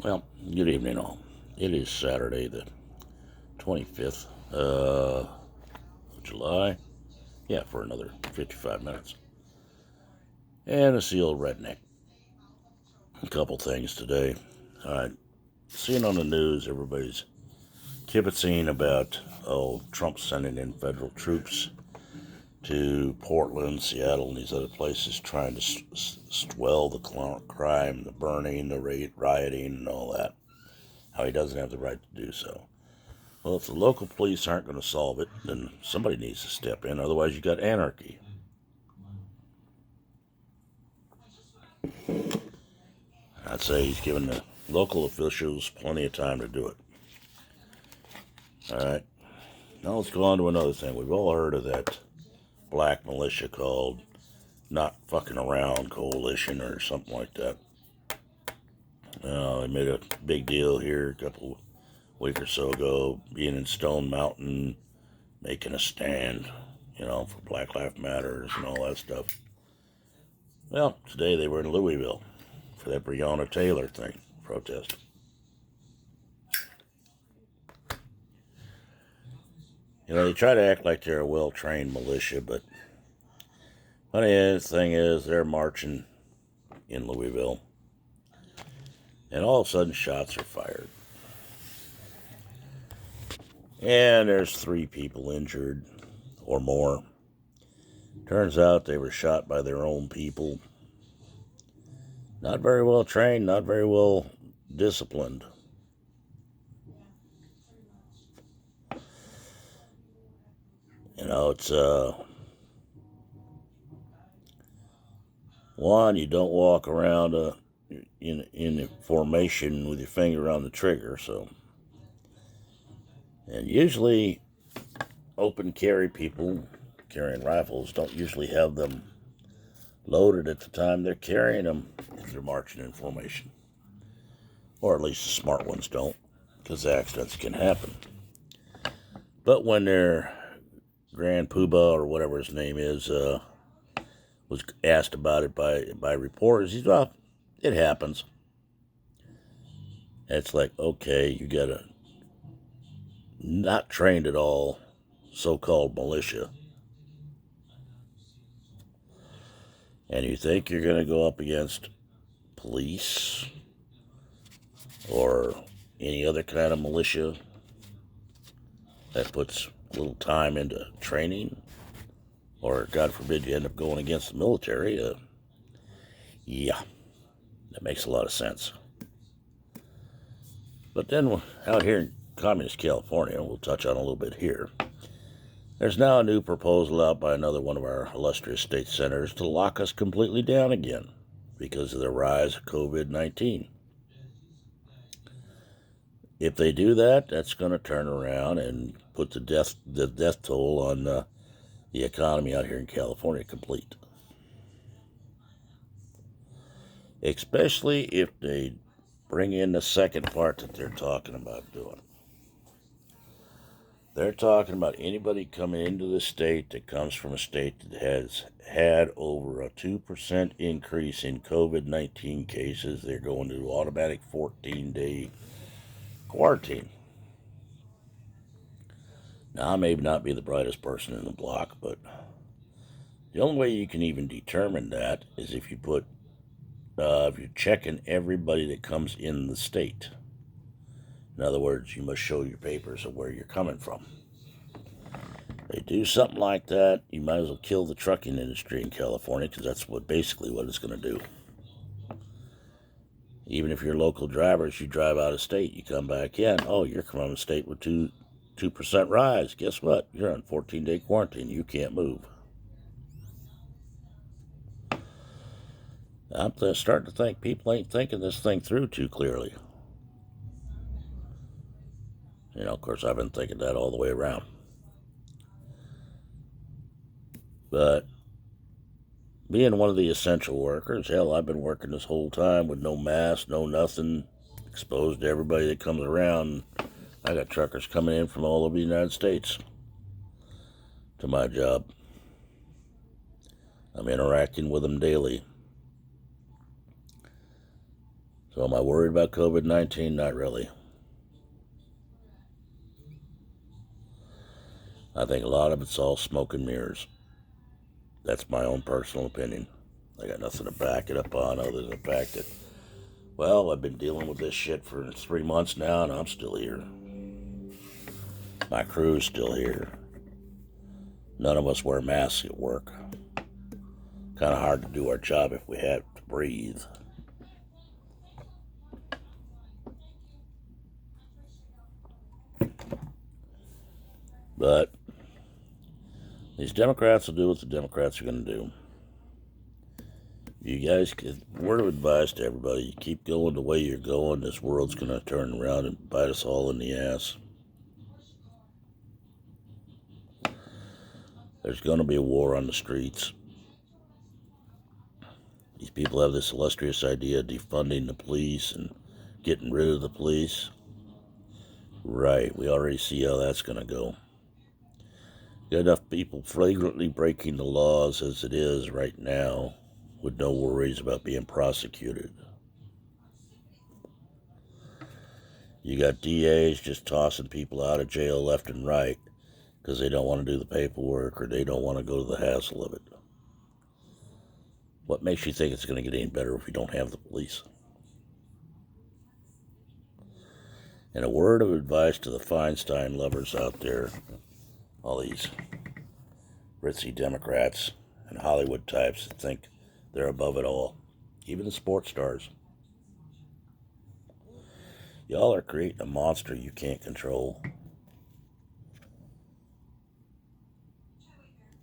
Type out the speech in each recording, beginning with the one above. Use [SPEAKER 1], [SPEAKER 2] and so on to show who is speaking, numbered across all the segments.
[SPEAKER 1] Well, good evening, all. It is Saturday, the 25th of July. Yeah, for another 55 minutes. And it's the old redneck. A couple things today. Seeing on the news, everybody's kibitzing about, Trump sending in federal troops to Portland, Seattle, and these other places, trying to swell the crime, the burning, the rioting, and all that. How he doesn't have the right to do so. Well, if the local police aren't going to solve it, then somebody needs to step in. Otherwise, you got anarchy. I'd say he's given the local officials plenty of time to do it. All right. Now let's go on to another thing. We've all heard of that black militia called Not Fucking Around Coalition or something like that. They made a big deal here a couple week or so ago, being in Stone Mountain, making a stand, for Black Lives Matters and all that stuff. Well, today they were in Louisville for that Breonna Taylor thing, protest. They try to act like they're a well-trained militia, but funny thing is, they're marching in Louisville, and all of a sudden shots are fired. And there's 3 people injured or more. Turns out they were shot by their own people. Not very well trained, not very well disciplined. It's one, you don't walk around in formation with your finger on the trigger, so. And usually open carry people carrying rifles don't usually have them loaded at the time they're carrying them if they're marching in formation. Or at least the smart ones don't, because accidents can happen. But when their Grand Poobah, or whatever his name is, was asked about it by reporters, he said, well, it happens. And it's like, okay, you got a not trained at all so-called militia, and you think you're going to go up against police or any other kind of militia that puts a little time into training, or God forbid you end up going against the military, yeah, that makes a lot of sense. But then out here in communist California, we'll touch on a little bit here, there's now a new proposal out by another one of our illustrious state senators to lock us completely down again because of the rise of COVID-19. If they do that, that's going to turn around and put the death toll on the economy out here in California complete. Especially if they bring in the second part that they're talking about doing. They're talking about anybody coming into the state that comes from a state that has had over a 2% increase in COVID-19 cases. They're going to automatic 14-day quarantine. Now, I may not be the brightest person in the block, but the only way you can even determine that is if you're checking everybody that comes in the state. In other words, you must show your papers of where you're coming from. They do something like that, you might as well kill the trucking industry in California, because that's basically what it's going to do. Even if you're local drivers, you drive out of state, you come back in, you're from a state with 2% rise. Guess what? You're on 14-day quarantine. You can't move. I'm starting to think people ain't thinking this thing through too clearly. Of course, I've been thinking that all the way around. But being one of the essential workers, hell, I've been working this whole time with no mask, no nothing, exposed to everybody that comes around. I got truckers coming in from all over the United States to my job. I'm interacting with them daily. So am I worried about COVID-19? Not really. I think a lot of it's all smoke and mirrors. That's my own personal opinion. I got nothing to back it up on other than the fact that, well, I've been dealing with this shit for 3 months now and I'm still here. My crew's still here. None of us wear masks at work. Kind of hard to do our job if we have to breathe. But these Democrats will do what the Democrats are going to do. You guys, word of advice to everybody, you keep going the way you're going, this world's going to turn around and bite us all in the ass. There's going to be a war on the streets. These people have this illustrious idea of defunding the police and getting rid of the police. Right, we already see how that's going to go. Got enough people flagrantly breaking the laws as it is right now with no worries about being prosecuted. You got DAs just tossing people out of jail left and right because they don't want to do the paperwork or they don't want to go to the hassle of it. What makes you think it's going to get any better if we don't have the police? And a word of advice to the Feinstein lovers out there, all these ritzy Democrats and Hollywood types that think they're above it all, even the sports stars. Y'all are creating a monster you can't control.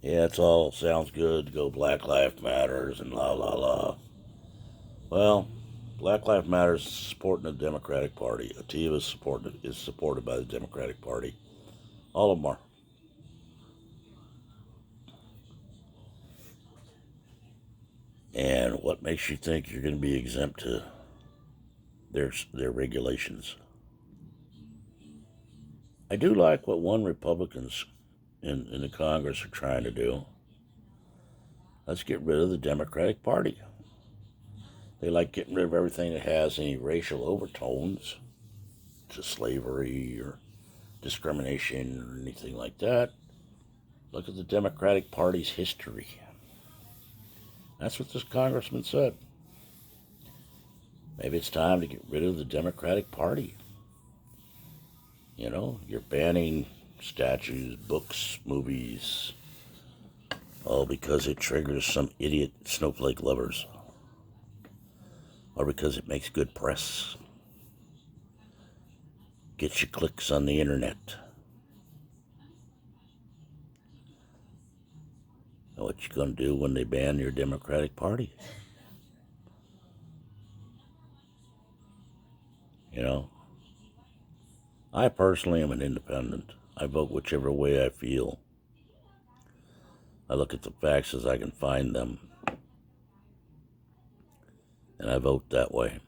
[SPEAKER 1] Yeah, it's all sounds good, go Black Lives Matters and la la la. Well, Black Lives Matters is supporting the Democratic Party. Ativa is supported by the Democratic Party. All of them are. And what makes you think you're going to be exempt to their regulations? I do like what one Republicans in the Congress are trying to do. Let's get rid of the Democratic Party. They like getting rid of everything that has any racial overtones to slavery or discrimination or anything like that. Look at the Democratic Party's history. That's what this congressman said. Maybe it's time to get rid of the Democratic Party. You know, you're banning statues, books, movies, all because it triggers some idiot snowflake lovers. Or because it makes good press. Gets you clicks on the internet. Know what you gonna do when they ban your Democratic Party? You know, I personally am an independent. I vote whichever way I feel. I look at the facts as I can find them. And I vote that way.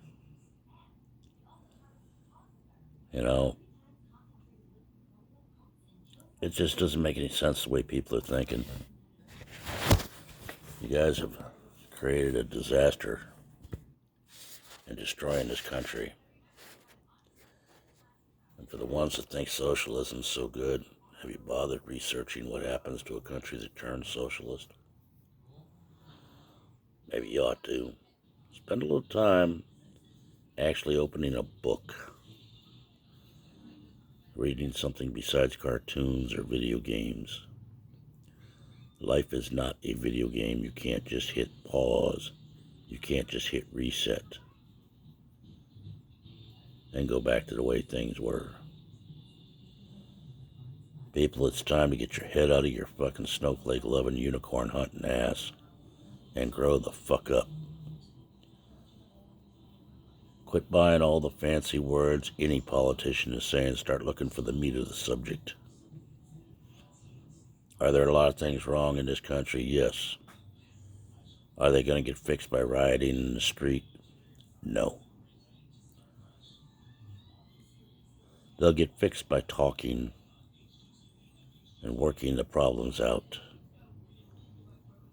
[SPEAKER 1] You know, it just doesn't make any sense the way people are thinking. You guys have created a disaster in destroying this country. And for the ones that think socialism's so good, have you bothered researching what happens to a country that turns socialist? Maybe you ought to. Spend a little time actually opening a book. Reading something besides cartoons or video games. Life is not a video game. You can't just hit pause. You can't just hit reset and go back to the way things were. People, it's time to get your head out of your fucking snowflake loving unicorn hunting ass and grow the fuck up. Quit buying all the fancy words any politician is saying. Start looking for the meat of the subject. Are there a lot of things wrong in this country? Yes. Are they going to get fixed by rioting in the street? No. They'll get fixed by talking and working the problems out.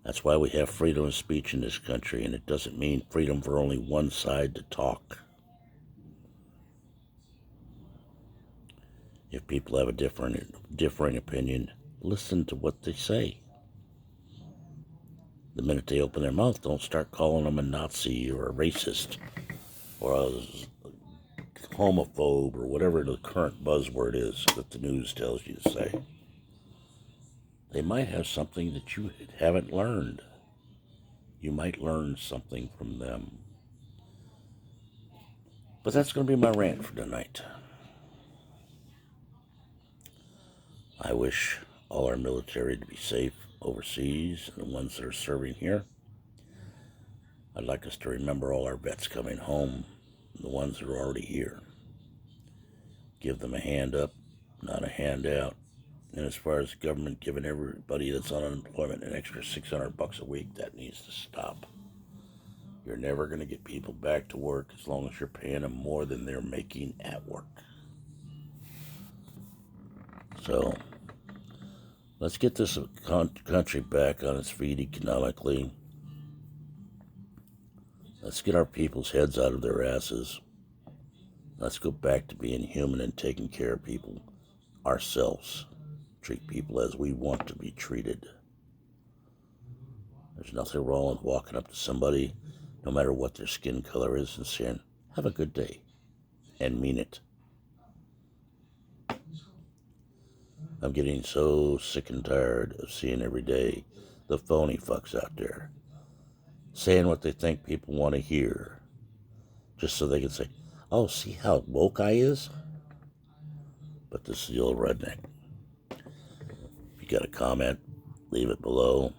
[SPEAKER 1] That's why we have freedom of speech in this country, and it doesn't mean freedom for only one side to talk. If people have a differing opinion, listen to what they say. The minute they open their mouth, don't start calling them a Nazi or a racist or a homophobe or whatever the current buzzword is that the news tells you to say. They might have something that you haven't learned. You might learn something from them. But that's going to be my rant for tonight. I wish all our military to be safe overseas and the ones that are serving here. I'd like us to remember all our vets coming home, and the ones that are already here. Give them a hand up, not a handout. And as far as the government giving everybody that's on unemployment an extra $600 a week, that needs to stop. You're never going to get people back to work as long as you're paying them more than they're making at work. So, let's get this country back on its feet economically. Let's get our people's heads out of their asses. Let's go back to being human and taking care of people ourselves. Treat people as we want to be treated. There's nothing wrong with walking up to somebody, no matter what their skin color is, and saying, "Have a good day," and mean it. I'm getting so sick and tired of seeing every day the phony fucks out there saying what they think people want to hear, just so they can say, "Oh, see how woke I is?" But this is the old redneck. If you got a comment, leave it below.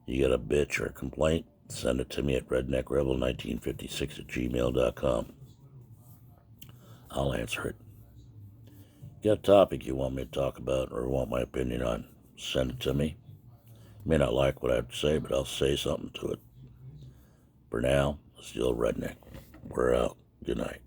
[SPEAKER 1] You got a bitch or a complaint, send it to me at redneckrebel1956@gmail.com. I'll answer it. You got a topic you want me to talk about or want my opinion on, send it to me. You may not like what I have to say, but I'll say something to it. For now, it's the old redneck. We're out. Good night.